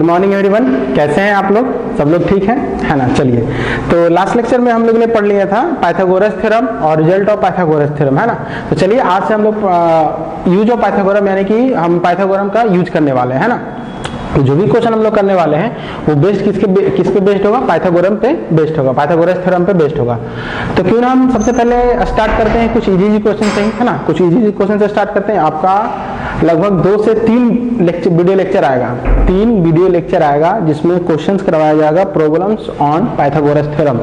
Good morning everyone, कैसे हैं आप लोग? सब लोग ठीक हैं, है ना? चलिए, तो लास्ट लेक्चर में हम लोग ने पढ़ लिया था पाइथागोरस थ्योरम और रिजल्ट ऑफ पाइथागोरस थ्योरम, है ना? तो चलिए आज से हम लोग यूज ऑफ पाइथागोरम यानी कि हम पाइथागोरम का यूज करने वाले हैं, है ना? तो जो भी क्वेश्चन हम लोग करने वाले हैं वो बेस्ड किस पे बेस्ड होगा? पाइथागोरम पे बेस्ड होगा, पाइथागोरस थ्योरम पे बेस्ड होगा। तो क्यों ना हम सबसे पहले स्टार्ट करते हैं कुछ इजी क्वेश्चन से ही, है ना? कुछ इजी क्वेश्चन से स्टार्ट करते हैं। आपका लगभग 2 से 3 वीडियो लेक्चर आएगा, 3 वीडियो लेक्चर आएगा जिसमें क्वेश्चंस करवाया जाएगा problems on Pythagoras theorem.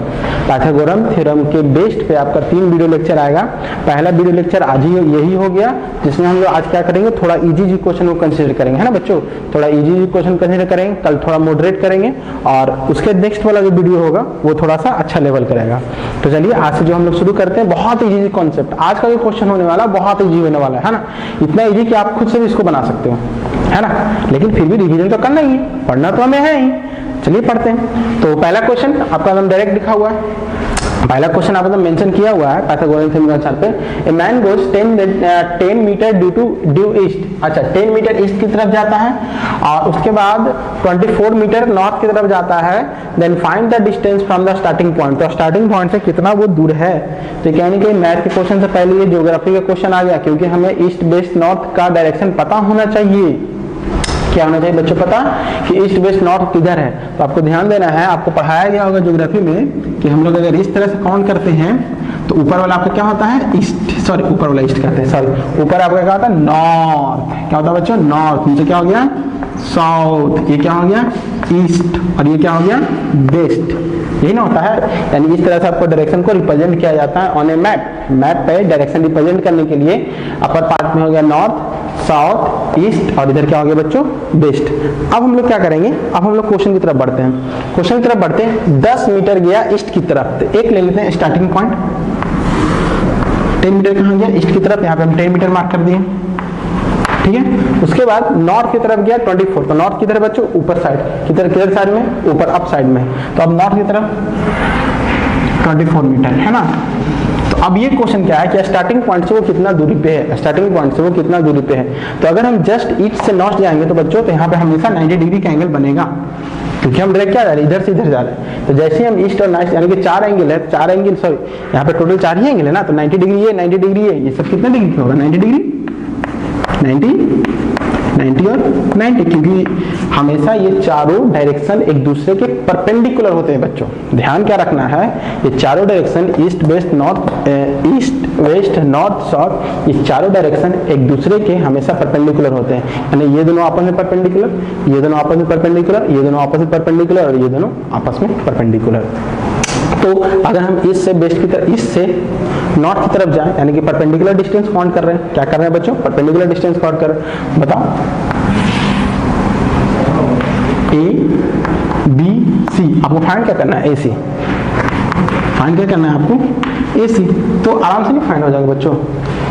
पाइथागोरम theorem के बेस्ड पे आपका 3 वीडियो लेक्चर आएगा। पहला वीडियो लेक्चर आज ही यही हो गया, जिसमें हम लोग आज क्या करेंगे, थोड़ा इजी क्वेश्चन को कंसीडर करेंगे, है ना बच्चों? थोड़ा इजी क्वेश्चन कंसीडर करेंगे, कल थोड़ा मॉडरेट करेंगे और उसके नेक्स्ट वाला जो वीडियो होगा वो थोड़ा सा अच्छा लेवल करेगा। तो चलिए आज से जो हम लोग शुरू करते हैं, बहुत इजी कॉन्सेप्ट। आज का जो क्वेश्चन होने वाला बहुत इजी होने वाला है ना? इतना इजी कि आप खुद से भी इसको बना सकते हो, है ना? लेकिन फिर भी रिवीजन तो करना ही है, पढ़ना तो हमें है ही। चलिए पढ़ते हैं। तो पहला क्वेश्चन आपका एकदम डायरेक्ट लिखा हुआ है। पहला क्वेश्चन आपने मेंशन किया हुआ है पाइथागोरस थ्योरम के अनुसार पे, a man goes 10 metre due east. अच्छा, 10 मीटर ईस्ट की तरफ जाता है और उसके बाद 24 मीटर नॉर्थ की तरफ जाता है। Then find the distance from the starting point. तो स्टार्टिंग पॉइंट से कितना वो दूर है? तो यानी कि मैथ के क्वेश्चन से पहले ये ज्योग्राफी का क्वेश्चन आ गया, क्योंकि हमें ईस्ट वेस्ट नॉर्थ का डायरेक्शन पता होना चाहिए। क्या होना चाहिए बच्चों? पता कि ईस्ट वेस्ट नॉर्थ किधर है। तो आपको ध्यान देना है, आपको पढ़ाया गया होगा ज्योग्राफी में कि हम लोग अगर इस तरह से काउंट करते हैं तो ऊपर वाला आपका क्या होता है? ईस्ट, सॉरी ऊपर वाला ईस्ट कहते हैं, सॉरी ऊपर आपका क्या होता है? नॉर्थ। क्या होता है बच्चों? नॉर्थ। नीचे क्या हो गया? साउथ। ये क्या हो गया? ईस्ट। और ये क्या हो गया? वेस्ट। यही ना होता है? यानी इस तरह से आपको डायरेक्शन को रिप्रेजेंट किया जाता है ऑन ए मैप। मैप पे डायरेक्शन रिप्रेजेंट करने के लिए अपर पार्ट में हो गया नॉर्थ, साउथ, ईस्ट और इधर क्या हो गया बच्चों? वेस्ट। अब हम लोग क्या करेंगे? अब हम लोग क्वेश्चन की तरफ बढ़ते हैं। क्वेश्चन की तरफ बढ़ते हैं। 10 मीटर गया ईस्ट की तरफ, तो एक ले लेते हैं स्टार्टिंग पॉइंट। 10 मीटर कहाँ गया? ईस्ट की तरफ। यहाँ पे हम 10 मीटर मार्क कर दिए, ठीक है? उसके बाद नॉर्थ की तरफ गया 24। तो नॉर्थ की तरफ बच्चों ऊपर साइड, किधर साइड में? ऊपर अप साइड में। तो अब नॉर्थ की तरफ 24 मीटर, है ना? तो अब ये क्वेश्चन क्या है कि स्टार्टिंग पॉइंट से वो कितना दूरी पे है? स्टार्टिंग पॉइंट से वो कितना दूरी पे है? तो अगर हम जस्ट ईस्ट से नॉर्थ जाएंगे तो बच्चों तो यहाँ पे हमेशा 90 डिग्री का एंगल बनेगा, क्योंकि हम डायरेक्ट क्या जा रहे हैं? इधर से इधर जा रहे हैं। तो जैसे हम ईस्ट और नॉर्थ यानी कि 4 एंगल है, 4 एंगल, सॉरी यहाँ पे टोटल 4 ही एंगल है ना? तो 90 डिग्री ये, 90 डिग्री ये सब कितने डिग्री पे होगा? 90 डिग्री, 90 और 90, क्योंकि हमेशा ये चारों डायरेक्शन एक दूसरे के परपेंडिकुलर होते हैं बच्चों। ध्यान क्या रखना है, ये चारों direction east west north, east west north south, ये चारों डायरेक्शन एक दूसरे के हमेशा परपेंडिकुलर होते हैं। यानी ये दोनों आपस में परपेंडिकुलर, ये दोनों आपस में परपेंडिकुलर, ये दोनों आपस में परपेंडिकुलर और ये दोनों आपस में परपेंडिकुलर। तो अगर हम ईस्ट से वेस्ट की तरफ, ईस्ट से नॉर्थ की तरफ जाएं, यानी कि परपेंडिकुलर डिस्टेंस काउंट कर रहे हैं। क्या कर रहे हैं बच्चों? परपेंडिकुलर डिस्टेंस काउंट कर। बताओ, ए बी सी आपको फाइंड क्या करना है? ए सी फाइंड क्या करना है आपको? ए सी। तो आराम से नहीं फाइंड हो जाएगा बच्चों।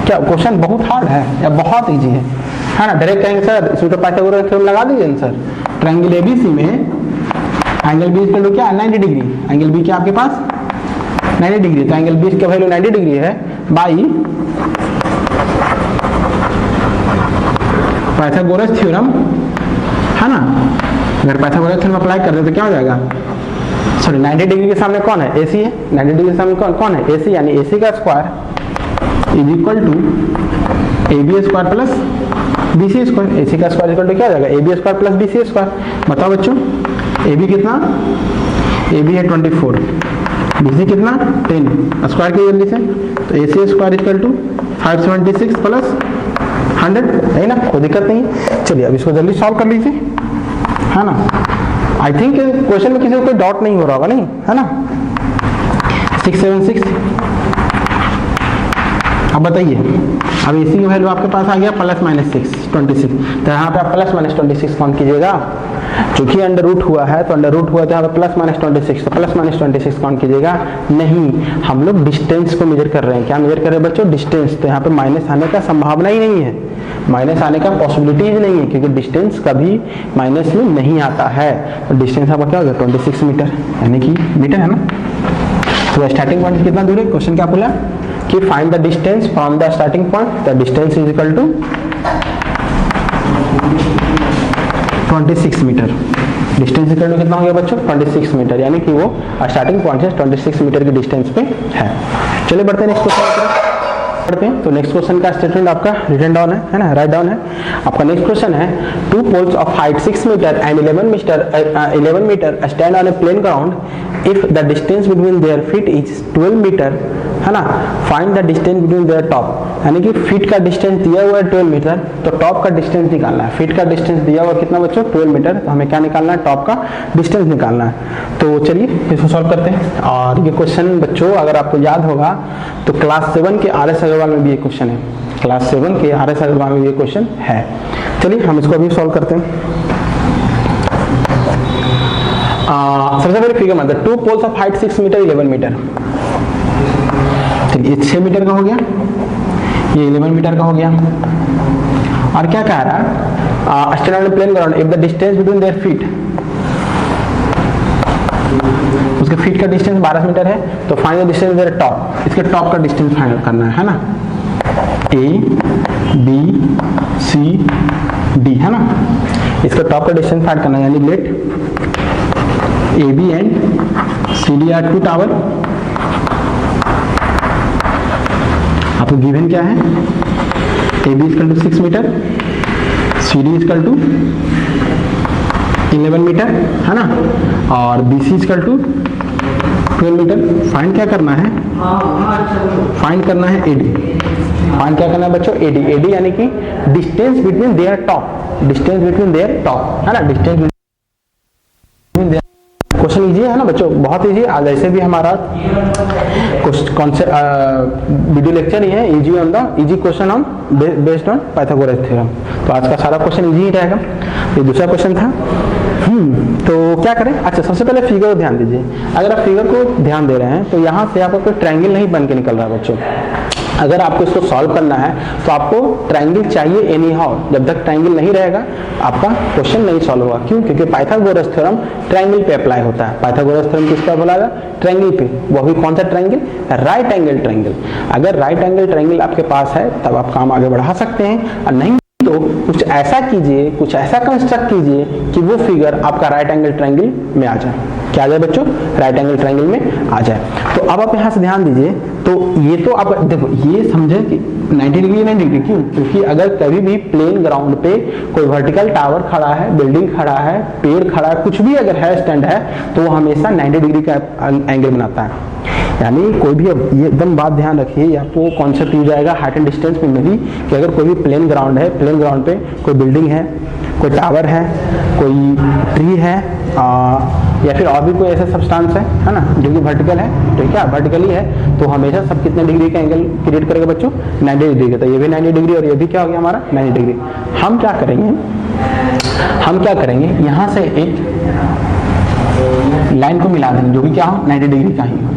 क्या क्वेश्चन बहुत हार्ड है या बहुत इजी है ना? डायरेक्ट कहेंगे सर इसमें तो पाइथागोरस थ्योरम लगा दीजिए सर। ट्रायंगल एबीसी में एंगल बी इक्वल टू क्या? 90 डिग्री। एंगल बी क्या आपके पास? 90 डिग्री। तो एंगल बी का वैल्यू 90 डिग्री है बाई पाइथागोरस थ्योरम, है ना? अगर पाइथागोरस थ्योरम अप्लाई कर दे तो क्या हो जाएगा? सॉरी 90 डिग्री के सामने कौन है? एसी है। 90 डिग्री के सामने कौन है? एसी। यानी एसी का square is equal to AB square plus BC square. AC का स्क्वायर इक्वल टू क्या हो जाएगा? AB square plus BC square. बताओ बच्चों, एबी कितना? एबी है 24, बीसी कितना? 10। स्क्वायर की जल्दी से, तो एसी स्क्वायर इक्वल टू 576 प्लस 100, है ना? कोई दिक्कत नहीं। चलिए अब इसको जल्दी सॉल्व कर लीजिए, है ना? आई थिंक क्वेश्चन में किसी को कोई डाउट नहीं हो रहा होगा, नहीं है ना? 676। अब बताइए, अब एसी की वैल्यू आपके पास आ गया प्लस माइनस 26। तो यहाँ पे आप प्लस माइनस 26 काउंट कीजिएगा, क्योंकि अंडर रूट हुआ है तो अंडर रूट हुआ तो यहाँ पे प्लस माइनस 26, तो प्लस माइनस 26 काउंट कीजिएगा। नहीं, हम लोग डिस्टेंस को मेजर कर रहे हैं। क्या मेजर कर रहे हैं बच्चों? डिस्टेंस। तो यहाँ पे माइनस आने का संभावना ही नहीं है, माइनस आने का पॉसिबिलिटीज नहीं है, क्योंकि डिस्टेंस कभी माइनस में नहीं आता है। तो डिस्टेंस आपका क्या हो गया? 26 मीटर, यानी कि मीटर है ना? तो स्टार्टिंग पॉइंट कितना दूर है? क्वेश्चन क्या बोला कि find the distance from the starting point. The distance is equal to 26 metre. Distance equal to कितना हो गया बच्चों 26 मीटर, यानी कि वो स्टार्टिंग पॉइंट से 26 मीटर की डिस्टेंस पे है। चलिए बढ़ते हैं नेक्स्ट क्वेश्चन की तरफ पढ़ते हैं। तो नेक्स्ट क्वेश्चन का स्टेटमेंट आपका रिटन डाउन है ना, राइट डाउन है। आपका नेक्स्ट क्वेश्चन है, two poles of height 6 metre and 11 metre stand on a plane ground if the distance between their feet is 12 metre, है ना, find the distance between their top, यानी कि feet का distance दिया हुआ है 12 मीटर, तो टॉप का डिस्टेंस निकालना है। फीट का डिस्टेंस दिया हुआ कितना बच्चों 12 मीटर, तो हमें क्या निकालना है, टॉप का डिस्टेंस निकालना है। तो चलिए इसको सॉल्व करते हैं। और ये क्वेश्चन बच्चों अगर आपको याद होगा तो क्लास 7 के RS अग्रवाल में भी ये क्वेश्चन है, क्लास 7 के RS अग्रवाल में ये क्वेश्चन है। चलिए हम इसको अभी सॉल्व करते हैं। सबसे पहले फिगर मतलब two poles of height 6 metre 11 metre, ये 6 मीटर का हो गया, ये 11 मीटर का हो गया। और क्या कह रहा है, stand on plane ground if the distance between their feet, उसके फीट का डिस्टेंस 12 मीटर है, तो find the distance their top, इसके टॉप का डिस्टेंस फाइंड करना है ना, A B C D, है ना, इसका टॉप का डिस्टेंस फाइंड करना है, यानी let AB and CD are two tower. आपको गिवन क्या है, AB equal to 6 metre, CD equal to 11 metre, है ना, और BC equal to 12 metre. Find क्या करना है, फाइंड करना है AD, फाइंड क्या करना है बच्चों AD, AD यानी कि distance between their top, distance between their top, है ना, distance between there. Question easy है ना बच्चों, बहुत इजी। आज ऐसे भी हमारा वीडियो लेक्चर ही है, easy on the easy question on based on Pythagoras theorem. तो आज का सारा क्वेश्चन इजी ही रहेगा। ये दूसरा क्वेश्चन था। तो क्या करें, अच्छा सबसे पहले फिगर को ध्यान दीजिए। अगर आप फिगर को ध्यान दे रहे हैं तो यहाँ से आपका कोई ट्रायंगल नहीं बन के निकल रहा है बच्चों। अगर आपको इसको सॉल्व करना है तो आपको ट्रायंगल चाहिए एनी हाउ, जब तक ट्रायंगल नहीं रहेगा आपका क्वेश्चन नहीं सॉल्व होगा। क्यों? क्योंकि पाइथागोरस थ्योरम ट्रायंगल पे अप्लाई होता है। पाइथागोरस थ्योरम किस पर अप्लाई होगा? ट्रायंगल पे। वो भी कौन सा ट्रायंगल? Right angle triangle. अगर राइट एंगल ट्रायंगल आपके पास है तब आप काम आगे बढ़ा सकते हैं, और नहीं तो कुछ ऐसा कीजिए, कुछ ऐसा कंस्ट्रक्ट कीजिए कि वो फिगर आपका राइट एंगल ट्रायंगल में आ जाए। क्या आ जाए बच्चों? राइट एंगल ट्रायंगल में आ जाए। तो अब आप यहाँ से ध्यान दीजिए, तो ये तो आप देखो ये समझे कि 90 डिग्री 90 डिग्री क्यों? क्योंकि अगर कभी भी प्लेन ग्राउंड पे कोई वर्टिकल टावर खड़ा है, बिल्डिंग खड़ा है, पेड़ खड़ा है, कुछ भी अगर है स्टैंड है, तो वो हमेशा 90 डिग्री का एंगल बनाता है। यानी कोई भी, ये एकदम बात ध्यान रखिए, आपको कॉन्सेप्ट मिल जाएगा हाइट एंड डिस्टेंस में भी, कि अगर कोई भी प्लेन ग्राउंड है, प्लेन ग्राउंड पे कोई बिल्डिंग है, कोई टावर है, कोई ट्री है, या फिर और भी कोई ऐसा सब्सटेंस है ना, जो कि वर्टिकल है, ठीक है, वर्टिकली है, तो हमेशा सब कितने डिग्री का एंगल क्रिएट करेगा बच्चों? 90 डिग्री का। तो ये भी 90 डिग्री और ये भी क्या हो गया हमारा? 90 डिग्री। हम क्या करेंगे, यहाँ से एक लाइन को मिला देंगे जो कि क्या हो? 90 डिग्री का ही हो।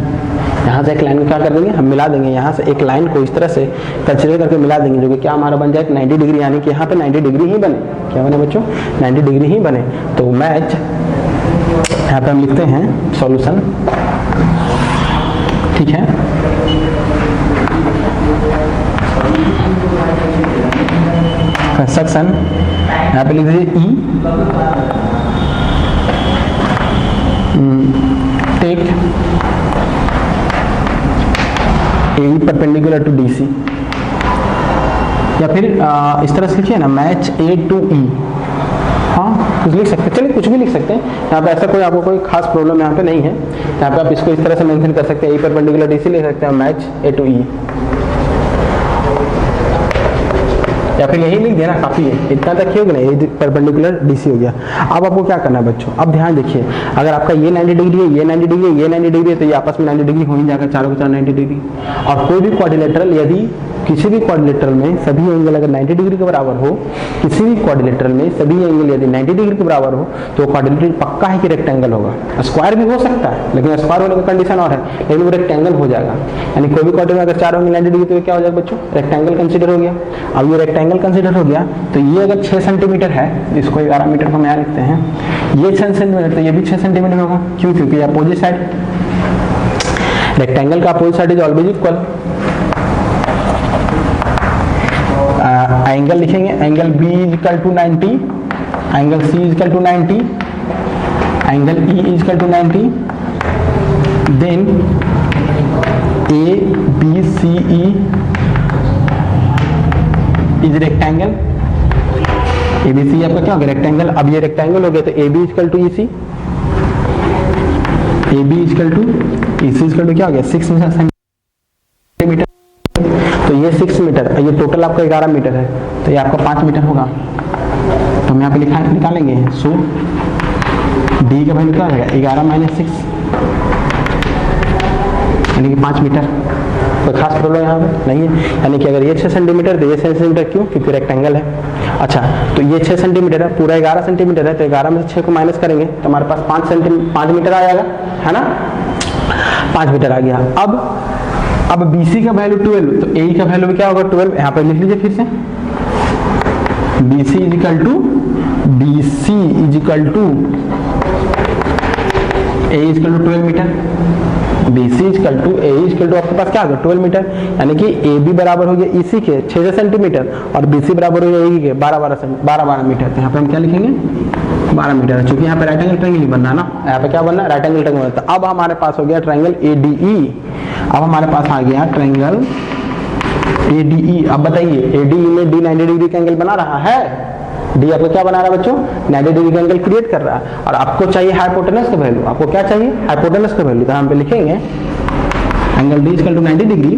यहाँ से एक लाइन को क्या कर देंगे? हम मिला देंगे। यहाँ से एक लाइन को इस तरह से कंसीडर करके मिला देंगे, जो कि क्या हमारा बन जाए? 90 डिग्री। यानी कि यहाँ पे 90 डिग्री ही बने। क्या बने बच्चों? 90 डिग्री ही बने। तो मैच यहाँ पे हम लिखते हैं सॉल्यूशन, ठीक है। कंस्ट्रक्शन यहाँ पे लिख दीजिए E take a perpendicular to DC, या फिर इस तरह से लिखिए ना, मैच A to E। हाँ कुछ लिख सकते हैं, चलिए कुछ भी लिख सकते हैं। यहाँ पे ऐसा कोई आपको कोई खास प्रॉब्लम यहाँ पे नहीं है। यहाँ पे आप इसको इस तरह से मेंशन कर सकते हैं, A परपेंडिकुलर DC लिख सकते हैं, मैच A to E, या फिर यही लिख देना काफी है। इतना तक ही होगा ना, ये परपेंडिकुलर DC हो गया। अब आपको क्या करना है बच्चों? अब ध्यान देखिए, अगर आपका ये 90 डिग्री है, ये 90 डिग्री है, ये 90 डिग्री है, तो ये आपस में 90 डिग्री हो ही जाएगा, चारों के चार 90 डिग्री। और कोई भी क्वाड्रिलेटरल, यदि किसी भी क्वाड्रिलेटरल में सभी एंगल अगर 90 डिग्री के बराबर हो, किसी भी क्वाड्रिलेटरल में सभी एंगल यदि 90 डिग्री के बराबर हो, तो क्वाड्रिलेटरल पक्का है कि रेक्टेंगल होगा। स्क्वायर भी हो सकता है, लेकिन स्क्वायर होने का कंडीशन और है, लेकिन वो रेक्टेंगल हो जाएगा। यानी कोई भी क्वाड्रिलेटरल अगर चार होंगे 90 डिग्री, तो क्या हो जाएगा बच्चों? रेक्टेंगल कंसिडर हो गया। अब ये रेक्टेंगल कंसिडर हो गया, तो ये अगर 6 सेंटीमीटर है, इसको 11 मीटर हम यहाँ लिखते हैं, ये 6 सेंटीमीटर, तो ये भी 6 सेंटीमीटर होगा। क्यों? क्योंकि अपोजिट साइड, रेक्टेंगल का opposite side is always equal. Angle लिखेंगे, angle B is equal to 90, angle C is equal to 90, angle E is equal to 90, then ABCE is rectangle, ABC आपका क्या हो गया रेक्टेंगल। अब ये रेक्टेंगल हो गया तो AB is equal to EC, AB is equal to EC is equal to क्या हो गया 6 सेंटीमीटर। तो ये 6 मीटर, ये टोटल आपका 11 मीटर है, तो ये आपका 5 मीटर होगा। तो हम यहाँ पे निकालेंगे, सो D का वैल्यू क्या हो जाएगा 11 माइनस 6 यानी कि 5 मीटर। कोई खास प्रॉब्लम यहाँ पे नहीं है, यानी कि अगर ये 6 सेंटीमीटर तो ये 6 सेंटीमीटर, क्यों? क्योंकि रेक्टेंगल है। अच्छा, तो ये 6 सेंटीमीटर है, पूरा 11 सेंटीमीटर है, तो 11 में से 6 को माइनस करेंगे तो हमारे पास 5 मीटर आ जाएगा, है ना, 5 मीटर आ गया। अब BC का वैल्यू 12, तो AE का वैल्यू क्या होगा 12, यहाँ पे लिख लीजिए फिर से, BC is equal to AE is equal to 12 metre, BC is equal to AE is equal to आपके पास क्या होगा 12 मीटर, यानी कि AB बराबर हो गया EC के 6 सेंटीमीटर और BC बराबर हो गया AE के 12 मीटर। तो यहाँ पे हम क्या लिखेंगे 12 मीटर है, क्योंकि यहाँ पे राइट एंगल ट्रायंगल नहीं बनना ना, यहाँ पे क्या बनना है राइट एंगल ट्रायंगल। तो अब हमारे पास हो गया ट्रायंगल ADE, अब हमारे पास आ गया ट्रायंगल ADE। अब बताइए ADE में D 90 डिग्री का एंगल बना रहा है, D आपको क्या बना रहा है बच्चों 90 डिग्री का एंगल क्रिएट कर रहा है, और आपको चाहिए हाइपोटेनस का वैल्यू, आपको क्या चाहिए हाइपोटेनस का वैल्यू। तो हम पे लिखेंगे angle D equal to 90 degree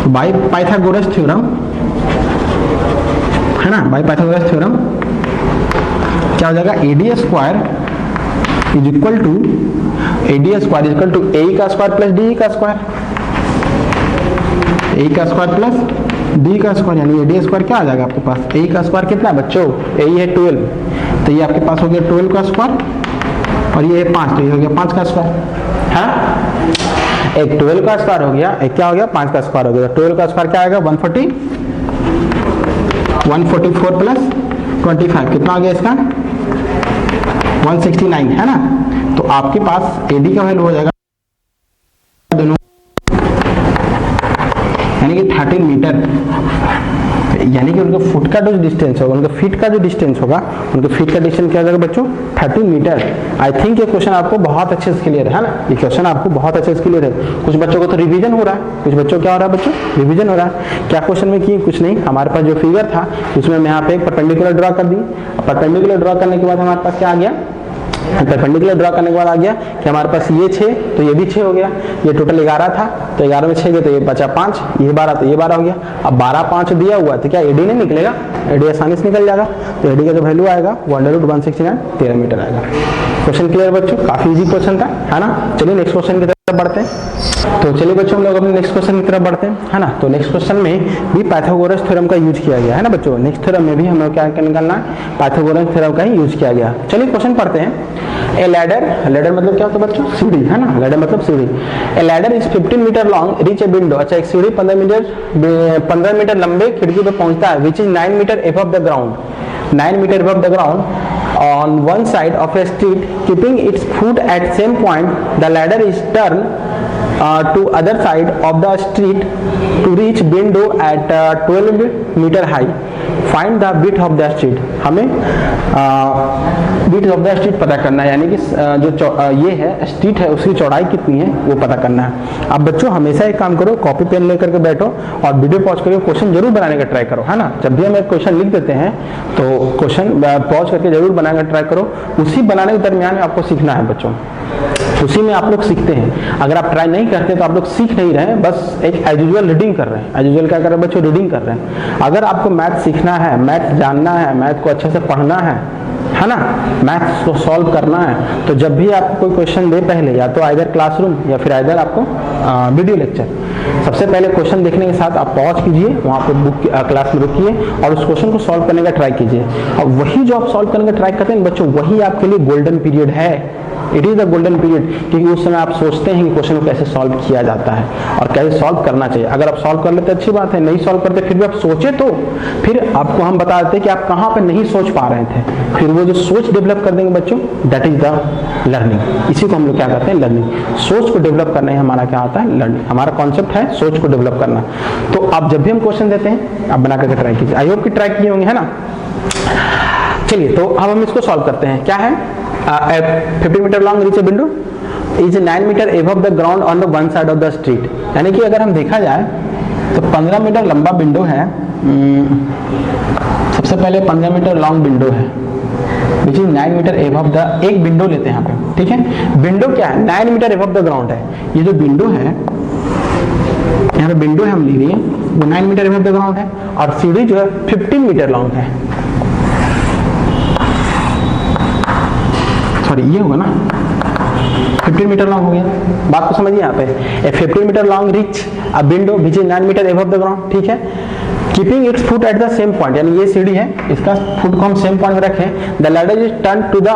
by Pythagoras theorem, है ना, बाय पाइथागोरस थ्योरम क्या हो जाएगा AD square is equal to AD square is equal to AE का स्क्वायर प्लस DE का स्क्वायर, AE का स्क्वायर प्लस D का स्क्वायर, यानी AD स्क्वायर क्या आ जाएगा आपके पास, AE का स्क्वायर कितना है बच्चों, AE है 12, तो ये आपके पास हो गया 12 का स्क्वायर और ये है 5, तो ये हो गया 5 का स्क्वायर, है एक 12 का स्क्वायर हो गया, एक क्या हो गया 5 का स्क्वायर हो गया। 12 का स्क्वायर क्या आएगा 144 प्लस 25 कितना आ गया इसका 169, है ना। तो आपके पास AD का वैल्यू हो जाएगा दोनों, यानी कि 13 मीटर, यानी कि उनका फुट का जो डिस्टेंस होगा, उनका फीट का जो डिस्टेंस होगा, उनके फीट का डिस्टेंस क्या जाएगा बच्चों 13 मीटर। आई थिंक ये क्वेश्चन आपको बहुत अच्छे से क्लियर है ना, ये क्वेश्चन आपको बहुत अच्छे से क्लियर है। कुछ बच्चों को तो रिवीजन हो रहा है, कुछ बच्चों क्या हो रहा है बच्चों रिवीजन हो रहा है। क्या क्वेश्चन में किए, कुछ नहीं, हमारे पास जो फिगर था उसमें मैं यहाँ पे एक परपेंडिकुलर ड्रॉ कर दी, परपेंडिकुलर ड्रॉ करने के बाद हमारे पास क्या आ गया, परपेंडिकुलर ड्रॉ करने के बाद आ गया कि हमारे पास ये 6 तो ये भी 6 हो गया, ये टोटल 11 था तो 11 में 6 गए तो ये बचा 5, ये 12 तो ये 12 हो गया। अब 12 5 दिया हुआ तो क्या AD नहीं निकलेगा, AD आसानी से निकल जाएगा। तो AD का जो वैल्यू आएगा 1/169 13 मीटर आएगा। क्वेश्चन क्लियर बच्चों, काफी इजी क्वेश्चन था, है ना। चलिए नेक्स्ट क्वेश्चन की तरफ बढ़ते हैं। तो चलिए बच्चों हम लोग अपने नेक्स्ट क्वेश्चन की तरफ बढ़ते हैं, है ना। तो नेक्स्ट क्वेश्चन में भी पाइथागोरस थ्योरम का यूज किया गया है ना बच्चों। नेक्स्ट थ्योरम में भी हम लोग क्या निकालना है, पाइथागोरस थ्योरम का ही यूज किया गया। चलिए क्वेश्चन पढ़ते हैं। ए लैडर, लैडर मतलब क्या होता है बच्चों सीढ़ी, है ना, लैडर मतलब सीढ़ी। A ladder is 15 metre long reach a window, अच्छा एक सीढ़ी 15 मीटर लंबे खिड़की पे पहुंचता है, which is 9 metre above the ground, 9 metre above the ground on one side of a street, keeping its foot at same point. The ladder is turned to other side of the street to reach window at 12 meter high. Find the width of the street. हमें width of the street पता करना है, यानी कि जो ये है street है उसकी चौड़ाई कितनी है वो पता करना है। अब बच्चों हमेशा एक काम करो, कॉपी पेन लेकर के बैठो और वीडियो पॉज करके क्वेश्चन जरूर बनाने का ट्राई करो, है ना। जब भी हम एक क्वेश्चन लिख देते हैं तो क्वेश्चन पॉज करके जरूर बनाने का ट्राई करो। उसी बनाने के दरमियान में आपको सीखना है बच्चों, उसी में आप लोग सीखते हैं। अगर आप ट्राई नहीं करते तो आप लोग सीख नहीं रहे हैं, बस एक एज यूजुअल रीडिंग कर रहे हैं। एज यूजुअल क्या कर रहे हैं बच्चों, रीडिंग कर रहे हैं। अगर आपको मैथ सीखना है, मैथ जानना है, मैथ को अच्छे से पढ़ना है ना, मैथ्स को सॉल्व करना है, तो जब भी आपको कोई क्वेश्चन दे पहले या तो आइदर क्लासरूम या फिर आइदर आपको वीडियो लेक्चर, सबसे पहले क्वेश्चन देखने के साथ आप पॉज कीजिए, वहाँ पे बुक क्लास में रुकिए और उस क्वेश्चन को सॉल्व करने का ट्राई कीजिए। और वही जो आप सॉल्व करने का ट्राई करते हैं बच्चों, वही आपके लिए गोल्डन पीरियड है। It is the golden period, क्योंकि उस समय आप सोचते हैं कि क्वेश्चन को कैसे सॉल्व किया जाता है और कैसे सॉल्व करना चाहिए। अगर आप सॉल्व कर लेते अच्छी बात है, नहीं सॉल्व करते फिर भी आप सोचे तो फिर आपको हम बता देते हैं कि आप कहाँ पे नहीं सोच पा रहे थे, फिर वो जो सोच डेवलप कर देंगे बच्चों, दैट इज द लर्निंग। इसी को हम लोग क्या कहते हैं, लर्निंग। सोच को डेवलप करना ही हमारा क्या होता है, लर्निंग। हमारा कॉन्सेप्ट है सोच को डेवलप करना। तो आप जब भी हम क्वेश्चन देते हैं आप बना करके ट्राई कीजिए। आई होप कि ट्राई किए होंगे, है ना। चलिए तो अब हम इसको सॉल्व करते हैं। क्या है 50 metre long reach a window is 9 metre above the ground on the one side of the street. यानी कि अगर हम देखा जाए तो 15 मीटर लंबा विंडो है, सबसे पहले 15 मीटर लॉन्ग विंडो है which is 9 metre above the, एक विंडो लेते हैं यहाँ पे, ठीक है। विंडो क्या है, 9 मीटर एबव द ग्राउंड है। ये जो विंडो है, यहाँ पे विंडो है हम ले रही है, वो 9 मीटर एबव द ग्राउंड है, और सीढ़ी जो है 15 मीटर लॉन्ग है। सॉरी ये होगा ना, 15 मीटर लॉन्ग हो गया। बात को समझिए यहाँ पे, a 15 metre long reach a window which is 9 metre above the ground, ठीक है। Keeping its foot at the same point, यानी ये सीढ़ी है, इसका फुट को हम सेम पॉइंट में रखें। The ladder is turn to the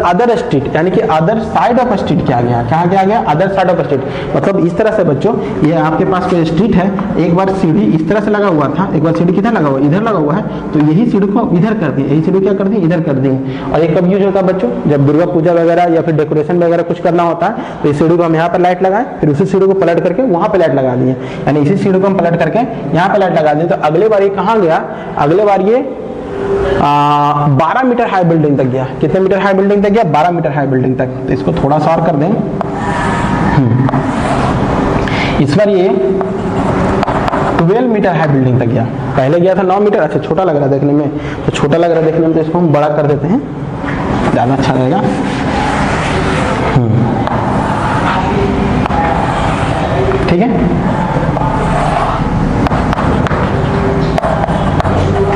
other street, यानी कि अदर साइड ऑफ स्ट्रीट क्या गया, कहाँ क्या गया, अदर साइड ऑफ स्ट्रीट। मतलब इस तरह से बच्चों, ये आपके पास कोई स्ट्रीट है, एक बार सीढ़ी इस तरह से लगा हुआ था, एक बार सीढ़ी किधर लगा हुआ, इधर लगा हुआ है, तो यही सीढ़ी को इधर कर दिए, यही सीढ़ी क्या कर दी, इधर कर दी। और ये कब यूज होता है बच्चों, जब दुर्गा पूजा वगैरह या फिर डेकोरेशन वगैरह कुछ करना होता है, तो इस सीढ़ी को हम यहाँ पर लाइट लगाएं, फिर उसी सीढ़ी को पलट करके वहां पे लाइट लगा दिए, यानी इसी सीढ़ी को हम पलट करके यहाँ पे लाइट लगा दिए। तो अगले बार ये कहाँ गया, अगले बार ये 12 मीटर हाई बिल्डिंग तक गया। कितने मीटर हाई बिल्डिंग तक गया, 12 मीटर हाई बिल्डिंग तक। तो इसको थोड़ा सा और कर दें, इस बार ये 12 मीटर हाई बिल्डिंग तक गया। पहले गया था 9 मीटर, अच्छा छोटा लग रहा है देखने में, तो छोटा लग रहा है देखने में, तो इसको हम बड़ा कर देते हैं, ज्यादा अच्छा रहेगा। ठीक है,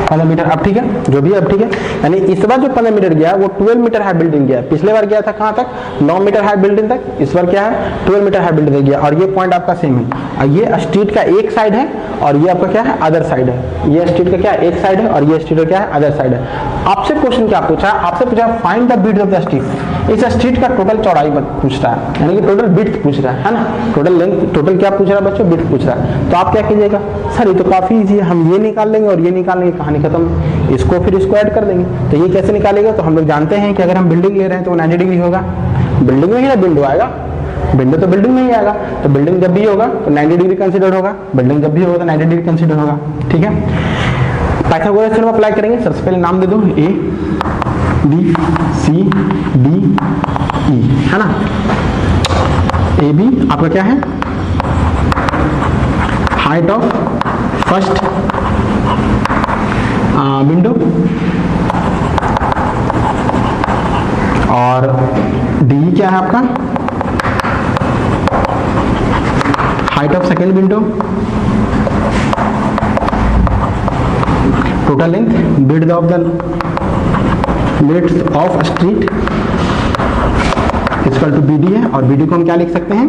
15 मीटर, अब ठीक है, जो भी अब ठीक है। यानी इस बार जो 15 मीटर गया वो 12 मीटर हाई बिल्डिंग गया। पिछले बार गया था कहाँ तक, 9 मीटर हाई बिल्डिंग तक, इस बार क्या है 12 मीटर हाई बिल्डिंग तक गया। और ये पॉइंट आपका सेम है, और ये स्ट्रीट का एक साइड है और ये आपका क्या है, अदर साइड है। ये स्ट्रीट का क्या है, एक साइड है, और ये स्ट्रीट का क्या है, अदर साइड है। आपसे क्वेश्चन क्या पूछा, आपसे पूछा find the width of the street. इस स्ट्रीट का टोटल चौड़ाई पूछ रहा है, यानी कि टोटल विड्थ पूछ रहा है ना, टोटल लेंथ, टोटल क्या पूछ रहा है बच्चों, विड्थ पूछ रहा है। तो आप क्या कीजिएगा, सर ये तो काफी इजी है, हम ये निकाल लेंगे और ये निकाल लेंगे, कहानी खत्म। इसको फिर इसको ऐड कर देंगे। तो ये कैसे निकालेगा, तो हम लोग जानते हैं कि अगर हम बिल्डिंग ले रहे हैं तो 90 डिग्री होगा, बिल्डिंग में ही ना विंडो आएगा, विंडो तो बिल्डिंग में ही आएगा, तो बिल्डिंग जब भी होगा तो 90 डिग्री कंसीडर होगा, बिल्डिंग जब भी होगा तो 90 डिग्री कंसीडर होगा। ठीक है, पाइथागोरस थ्योरम अप्लाई करेंगे। सबसे पहले नाम दे दो, A B C D E, है ना। ए बी आपका क्या है, हाइट ऑफ फर्स्ट विंडो, और डी क्या है आपका, height of second window, total length, width of street equal to B D है, और बी डी को हम क्या लिख सकते हैं,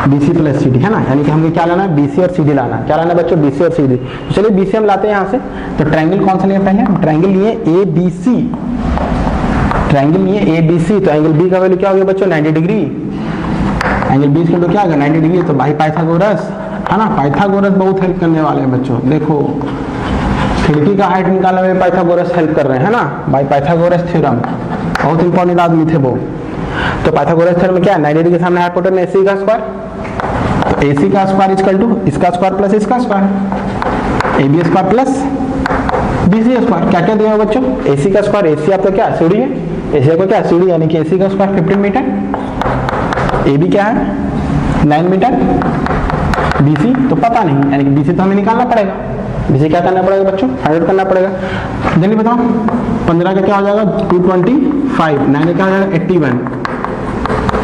BC प्लस CD, है ना। यानी कि हमें क्या लाना है, BC और CD लाना है। क्या लाना है बच्चों, BC और CD। तो चलिए BC हम लाते हैं यहाँ से। तो ट्रायंगल कौन सा लिए, पहले ट्रायंगल लिए ABC, ट्रायंगल लिए ABC। तो एंगल B का वैल्यू क्या हो गया बच्चों, 90 डिग्री। एंगल B का वैल्यू क्या होगा, 90 डिग्री। तो भाई पाइथागोरस, है ना, पाइथागोरस बहुत हेल्प करने वाले हैं बच्चों। देखो खिड़की का हाइट निकालने में पाइथागोरस हेल्प कर रहे हैं, है ना, बाय पाइथागोरस थ्योरम। बहुत इंपॉर्टेंट आदमी थे वो। तो पाइथागोरस थ्योरम में क्या है, 90 डिग्री के सामने हाइपोटेनस AC का स्क्वायर, तो AC का स्क्वायर इक्वल टू इसका स्क्वायर प्लस इसका square, AB square plus BC square. क्या क्या दिया बच्चों, AC का स्क्वायर, AC आपका क्या सीढ़ी है, AC का क्या सीढ़ी, यानी कि AC का स्क्वायर 15 मीटर, AB क्या है 9 मीटर, BC तो पता नहीं, यानी कि BC तो हमें निकालना पड़ेगा। BC क्या करना पड़ेगा बच्चों, 100 करना पड़ेगा। जल्दी बताओ, 15 का क्या हो जाएगा 225, 9 का हो जाएगा 81,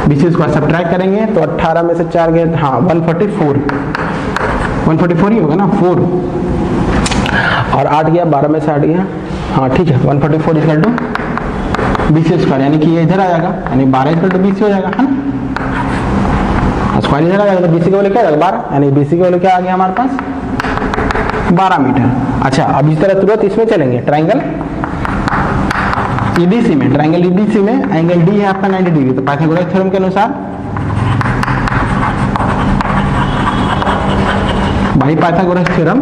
BC स्क्वायर सब्ट्रैक्ट करेंगे तो 18 में से 4 गए, हाँ 144 ही होगा ना, 4 और 8 गया, 12 में से 8 गया, हाँ ठीक है, 144 इक्वल टू BC स्क्वायर, यानी कि ये इधर आ जाएगा, यानी 12 इक्वल टू BC हो जाएगा, है ना। स्क्वायर इधर आ जाएगा तो BC का वैल्यू क्या आ जाएगा 12, यानी BC का वैल्यू क्या आ गया हमारे पास 12 मीटर। अच्छा, अब इस तरह तुरंत इसमें चलेंगे, ट्रायंगल EBC में, ट्रायंगल EBC में एंगल D है आपका 90 डिग्री। तो पाइथागोरस थ्योरम के अनुसार भाई पाइथागोरस थ्योरम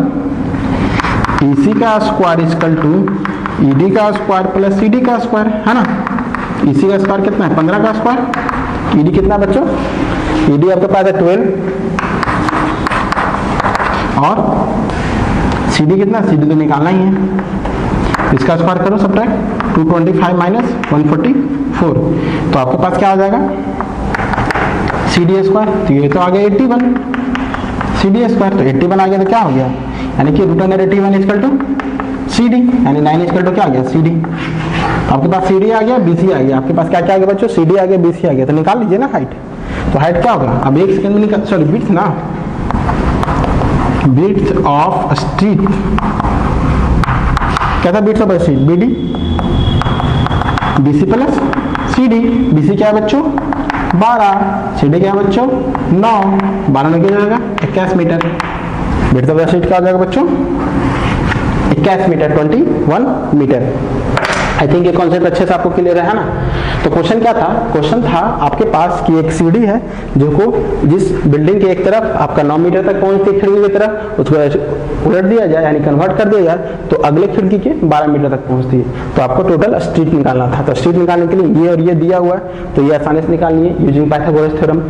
EC का स्क्वायर इक्वल टू ED का स्क्वायर प्लस CD का स्क्वायर, है ना। EC का स्क्वायर कितना है 15 का स्क्वायर, ED कितना बच्चों, ED आपके पास है 12, और CD कितना, CD तो निकालना ही है, इसका स्क्वायर करो सब्ट्रैक्ट 225 माइनस 144, तो आपके पास क्या आ जाएगा CD स्क्वायर, तो ये तो आ गया 81 CD स्क्वायर, तो 81 आ गया तो क्या हो गया, यानी कि root under 81 equal to CD, यानी 9 इक्वल टू क्या आ गया CD। आपके पास CD आ गया, BC आ गया, आपके पास क्या क्या आ गया बच्चों, CD आ गया, BC आ गया, तो निकाल लीजिए ना हाइट। तो हाइट क्या होगा, अब एक सेकंड में निकाल, सॉरी विड्थ ना, विड्थ ऑफ स्ट्रीट, क्या था width of street, BD, BC plus CD, BC क्या है बच्चों 12, CD क्या है बच्चों 9, 12 में क्या जाएगा 21 मीटर, विड्थ ऑफ स्ट्रीट क्या हो जाएगा बच्चों 21 मीटर, 21 मीटर। आई थिंक ये कॉन्सेप्ट अच्छे से आपको क्लियर है ना। तो क्वेश्चन क्या था, क्वेश्चन था आपके पास की एक सीढ़ी है जो को जिस बिल्डिंग के एक तरफ आपका 9 मीटर तक पहुंचती है खिड़की की तरफ, उसको उलट दिया जाए यानी कन्वर्ट कर दिया जाए तो अगले खिड़की के 12 मीटर तक पहुंचती है। तो आपको टोटल स्ट्रीट निकालना था, तो स्ट्रीट निकालने के लिए ये और ये दिया हुआ है, तो ये आसानी से निकालनी है यूजिंग पाइथागोरस थ्योरम।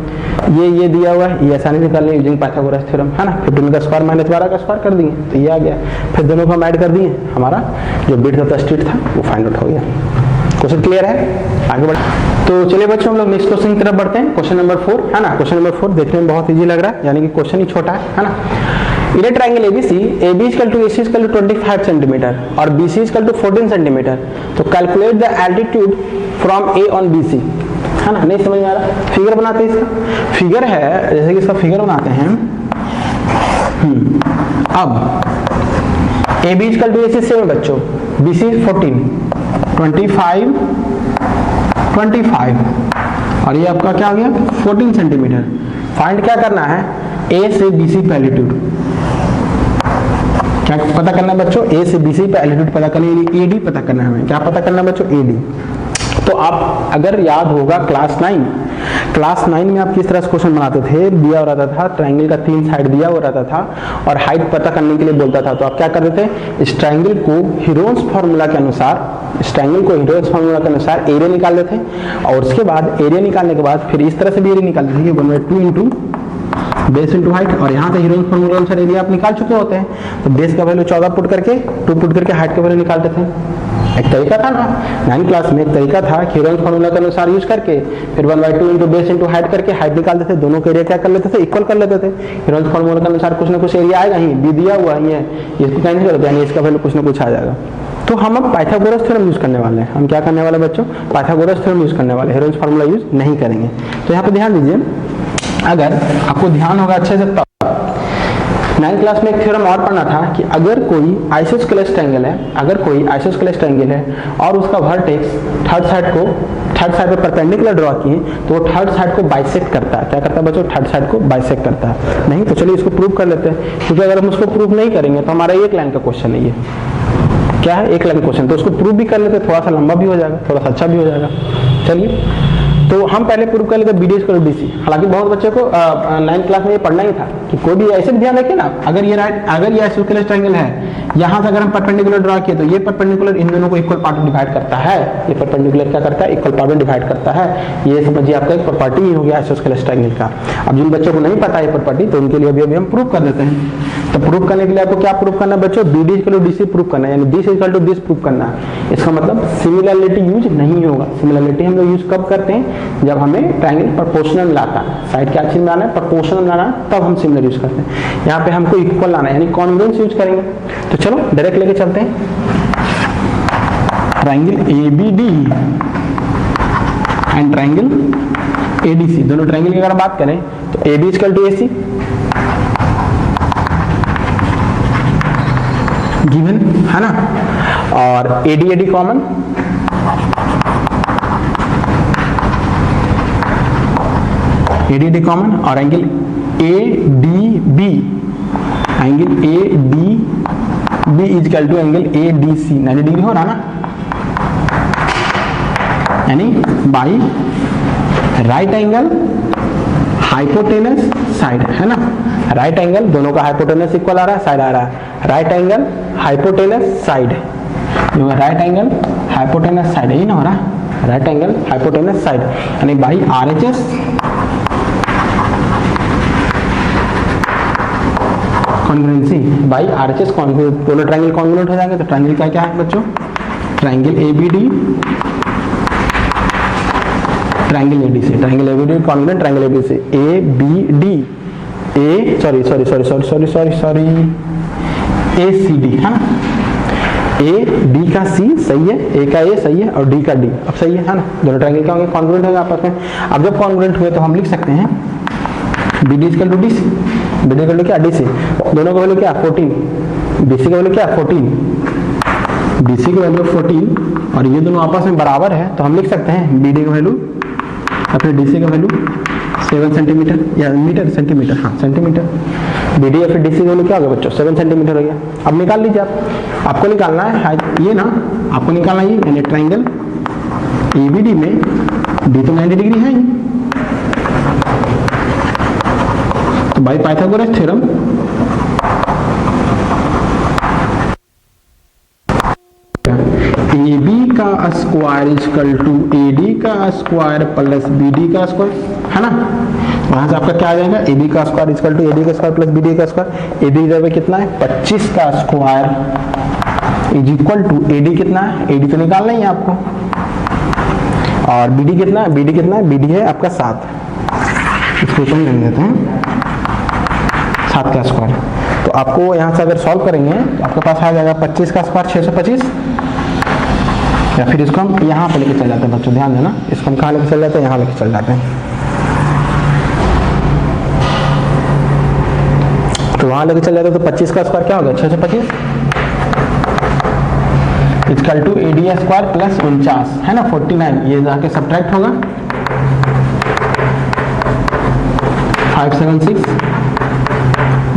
ये दिया हुआ है, ये आसानी से निकालनी है यूजिंग पाइथागोरस थ्योरम, है ना। 15 का स्क्वायर माइनस 12 का स्क्वायर कर दिए तो ये आ गया, फिर दोनों को हम ऐड कर दिए, हमारा जो विड्थ ऑफ द स्ट्रीट था वो फाइंड आउट हो गया। क्वेश्चन क्लियर है, आगे बढ़। तो चलिए बच्चों हम लोग नेक्स्ट क्वेश्चन की तरफ बढ़ते हैं, क्वेश्चन नंबर 4, है ना। क्वेश्चन नंबर 4 देखने में बहुत इजी लग रहा है, यानी कि क्वेश्चन ही छोटा है ना। In a triangle ABC, AB equal to AC equal to 25 centimetre और BC इक्वल टू 14 सेंटीमीटर, तो calculate the altitude from A on BC, है ना। नहीं समझ में आ रहा, फिगर बनाते हैं, इसका फिगर है, जैसे कि इसका फिगर बनाते हैं। अब AB equal to AC same बच्चों, BC 14, 25 और ये आपका क्या हो गया 14 सेंटीमीटर। फाइंड क्या करना है, A से BC पे एल्टीट्यूड, क्या पता करना है बच्चों, A से BC पे एल्टीट्यूड पता करना है, AD पता करना है हमें, क्या पता करना है बच्चों AD। तो आप अगर याद होगा क्लास 9 में आप किस तरह से क्वेश्चन बनाते थे, दिया हो रहता था ट्रायंगल का 3 साइड दिया हो रहता था और हाइट पता करने के लिए बोलता था, तो आप क्या करते थे, इस ट्रायंगल को हीरोन्स फार्मूला के अनुसार एरिया निकाल लेते थे, और उसके बाद एरिया निकालने के बाद फिर इस तरह से भी एरिया निकाल लेते थे 1/2 इंटू बेस इंटू हाइट, और यहाँ से हीरोन्स फार्मूला अनुसार एरिया आप निकाल चुके होते हैं, तो बेस का वैल्यू 14 पुट करके 2 पुट करके हाइट का वैल्यू निकालते थे। एक तरीका था ना 9 क्लास में, एक तरीका था हीरोन्स फार्मूला के अनुसार यूज करके फिर 1/2 इंटू बेस इंटू हाइट करके हाइट निकालते थे, दोनों का एरिया क्या कर लेते थे, इक्वल कर लेते थे। हीरोन्स फार्मूला के अनुसार कुछ ना कुछ एरिया आएगा ही, बी दिया हुआ है, इसको कैंसिल कर दो यानी इसका वैल्यू कुछ ना कुछ आ जाएगा। तो हम अब पाइथागोरस थ्योरम यूज करने वाले हैं, हम क्या करने वाले बच्चों, पाइथागोरस थ्योरम यूज करने वाले, हीरोन्स फार्मूला यूज नहीं करेंगे। तो यहाँ पे ध्यान दीजिए, अगर आपको ध्यान होगा अच्छे से, 9 क्लास में एक थ्योरम और पढ़ना था कि अगर कोई आइसोस्केलेस ट्रायंगल है, और उसका वर्टेक्स थर्ड साइड पे परपेंडिकुलर ड्रॉ किए तो वो थर्ड साइड को बाइसेक्ट करता है। क्या करता है बच्चों, थर्ड साइड को बाइसेक्ट करता है। नहीं तो चलिए इसको प्रूव कर लेते हैं, क्योंकि अगर हम उसको प्रूव नहीं करेंगे तो हमारा एक लाइन का क्वेश्चन है, ये क्या है एक लाइन क्वेश्चन, तो उसको प्रूव भी कर लेते, थोड़ा सा लंबा भी हो जाएगा, थोड़ा सा अच्छा भी हो जाएगा। चलिए तो हम पहले प्रूव कर लेते BD इक्वल टू DC। हालांकि बहुत बच्चों को 9 क्लास में ये पढ़ना ही था कि कोई भी ऐसे भी ध्यान रखिए ना, अगर ये आइसोस्केलेस ट्रायंगल है, यहाँ से अगर हम परपेंडिकुलर ड्रॉ किए तो ये परपेंडिकुलर इन दोनों को इक्वल पार्ट में डिवाइड करता है, ये परपेंडिकुलर क्या करता है, इक्वल पार्ट में डिवाइड करता है। ये समझिए आपका एक प्रॉपर्टी ही हो गया आइसोस्केलेस ट्रायंगल का। अब जिन बच्चों को नहीं पता है प्रॉपर्टी, तो उनके लिए अभी हम प्रूव कर देते हैं। तो प्रूव करने के लिए आपको क्या प्रूव करना है बच्चों, BD equal to DC prove करना है, यानी BC equal to this prove करना है। इसका मतलब सिमिलरिटी यूज नहीं होगा। सिमिलरिटी हम लोग यूज कब करते हैं, जब हमें ट्रायंगल प्रोपोर्शनल लाता है, साइड क्या चीज में आना है, प्रोपोर्शनल लाना है, तब हम सिमिलर यूज करते हैं। यहाँ पे हमको इक्वल लाना है, यानी कॉन्ग्रुएंस यूज करेंगे। तो चलो डायरेक्ट लेके चलते हैं, triangle ABD and triangle ADC, दोनों ट्रायंगल की अगर बात करें तो AB equal to AC given है ना, और AD कॉमन, AD कॉमन, और angle ADB is equal to angle ADC, 90 degree हो रहा ना, यानी by right angle hypotenuse side, है ना। राइट एंगल दोनों का हाइपोटेनस इक्वल आ रहा है, साइड आ रहा है, right angle hypotenuse side, right angle hypotenuse side, यही ना हो रहा, राइट एंगल हाइपोटेनस साइड, यानी by RHS congruency by RHS congruent, दोनों ट्रायंगल कॉन्ग्रुएंट हो जाएंगे। तो ट्रायंगल का क्या है बच्चों, triangle ABD, triangle ADC, triangle ABD congruent triangle ABC, ABD ACD है ना, A B का C सही है, A का A सही है और D का D अब सही है ना, दोनों ट्रायंगल क्या होंगे, कॉन्ग्रुएंट होंगे आपस में। अब जब कॉन्ग्रुएंट हुए तो हम लिख सकते हैं BD equal to DC, BD equal to क्या DC, दोनों का वैल्यू क्या 14, BC का वैल्यू क्या 14, BC की वैल्यू 14 और ये दोनों आपस में बराबर है तो हम लिख सकते हैं BD का वैल्यू अपने DC का वैल्यू 7 सेंटीमीटर या मीटर सेंटीमीटर, हाँ सेंटीमीटर, BD या फिर DC का वैल्यू क्या होगा बच्चों 7 सेंटीमीटर हो गया। अब निकाल लीजिए आपको निकालना है ये ना, आपको निकालना है यानी ट्रायंगल ABD में D तो 90 डिग्री है ही, तो बाई पाइथागोरस थ्योरम AB का स्क्वायर इक्वल टू AD का स्क्वायर प्लस BD का स्क्वायर है ना, वहां से आपका क्या आ जाएगा AB का स्क्वायर इक्वल टू AD का स्क्वायर प्लस BD का स्क्वायर। AB इधर पे कितना है 25 का square is equal to AD कितना है, AD तो निकालना ही है आपको, और BD कितना है, BD कितना है, BD है आपका 7, इसको तो लिख देते हैं 7 का स्क्वायर। तो आपको यहाँ से अगर सॉल्व करेंगे तो आपके पास आ जाएगा 25 का स्क्वायर 625, या फिर इसको हम यहाँ पे लेके चल जाते हैं बच्चों, ध्यान देना, इसको हम कहाँ लेके चल जाते हैं, यहाँ लेके चल जाते हैं। तो वहां लेके चल जाते हैं तो 25 का स्क्वायर क्या होगा 625 equal to AD square plus 49 है ना 49, ये जाके सब्ट्रैक्ट होगा 576,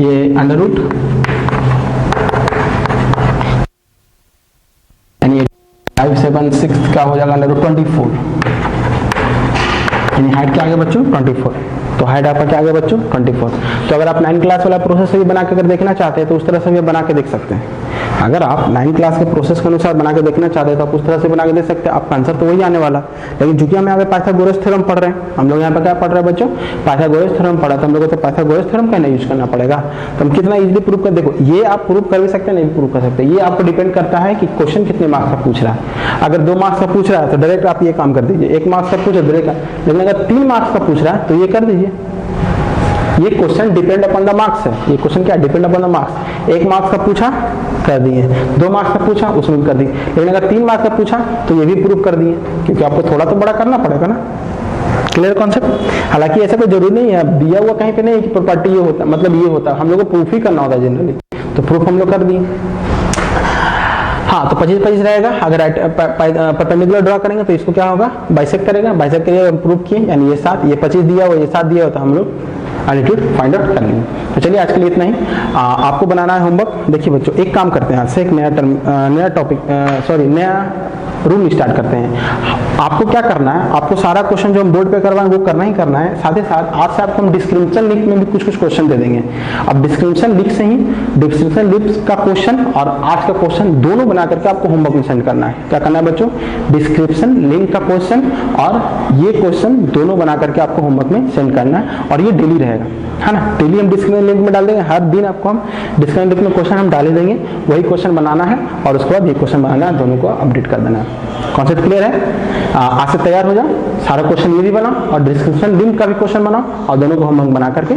ये अंडर रूट यानी 576 का हो जाएगा अंडर रूट 24, यानी हाइट क्या आ गया बच्चों 24, तो हाइट आपका क्या आ गया बच्चों 24। तो अगर आप 9 क्लास वाला प्रोसेस से भी बना के अगर देखना चाहते हैं तो उस तरह से भी बना के देख सकते हैं। अगर आप 9 क्लास के प्रोसेस के अनुसार बना के देखना चाहते हैं तो आप उस तरह से बना के देख सकते हैं, आपका आंसर तो वही आने वाला। लेकिन चूंकि हम यहाँ पे पाइथागोरस थ्योरम पढ़ रहे हैं, हम लोग यहाँ पे क्या पढ़ रहे हैं बच्चों पाइथागोरस थ्योरम पढ़ा, तो हम लोग को तो पाइथागोरस थ्योरम का नहीं यूज करना पड़ेगा। तो हम कितना इजीली प्रूव कर, देखो ये आप प्रूव कर भी सकते हैं नहीं प्रूव कर सकते, ये आपको डिपेंड करता है कि क्वेश्चन कितने मार्क्स का पूछ रहा है। अगर 2 मार्क्स का पूछ रहा है तो डायरेक्ट आप ये काम कर दीजिए, 1 मार्क्स का पूछे डायरेक्ट, लेकिन अगर 3 मार्क्स का पूछ रहा है तो ये कर दीजिए। ये question depend upon the marks है, ये क्वेश्चन क्या depend upon the marks. 1 marks का पूछा कर दिए, 2 मार्क्स का पूछा उसमें भी कर दिए, लेकिन अगर 3 मार्क्स का पूछा तो ये भी प्रूव कर दिए, क्योंकि आपको थोड़ा तो बड़ा करना पड़ेगा ना। Clear concept. हालांकि ऐसा कोई जरूरी नहीं है, दिया हुआ कहीं पे नहीं है कि प्रॉपर्टी ये होता मतलब ये होता, हम लोग को प्रूफ ही करना होता है जनरली, तो प्रूफ हम लोग कर दिए। हाँ तो 25-25 रहेगा। अगर परपेंडिकुलर ड्रॉ करेंगे तो इसको क्या होगा बाइसेक्ट करेगा, बाइसेक्ट करिए प्रूफ किए, यानी ये 7 ये 25 दिया हुआ ये 7 दिया हुआ, तो हम लोग एल्टीट्यूड फाइंड आउट कर लेंगे। तो चलिए आज के लिए इतना ही। आपको बनाना है होमवर्क। देखिए बच्चों एक काम करते हैं, आज से एक नया टॉपिक नया रूल स्टार्ट करते हैं। आपको क्या करना है, आपको सारा क्वेश्चन जो हम बोर्ड पे करवाएं वो करना ही करना है, साथ ही साथ आज से आपको हम डिस्क्रिप्शन लिंक में भी कुछ क्वेश्चन दे देंगे। अब डिस्क्रिप्शन लिंक से ही डिस्क्रिप्शन लिंक का क्वेश्चन और आज का क्वेश्चन दोनों बना करके आपको होमवर्क में सेंड करना है। क्या करना है बच्चों, डिस्क्रिप्शन लिंक का क्वेश्चन और ये क्वेश्चन दोनों बना करके आपको होमवर्क में सेंड करना है, और ये डेली रहेगा है ना। डेली हम डिस्क्रिप्शन लिंक में डाल देंगे, हर दिन आपको हम डिस्क्रिप्शन लिंक में क्वेश्चन हम डाल देंगे, वही क्वेश्चन बनाना है और उसके बाद ये क्वेश्चन बनाना है, दोनों को अपडेट कर देना है। कॉन्सेप्ट क्लियर है? आज से तैयार हो जाओ, सारा क्वेश्चन ये भी बनाओ और डिस्क्रिप्शन लिंक का भी क्वेश्चन बनाओ और दोनों को हम बना करके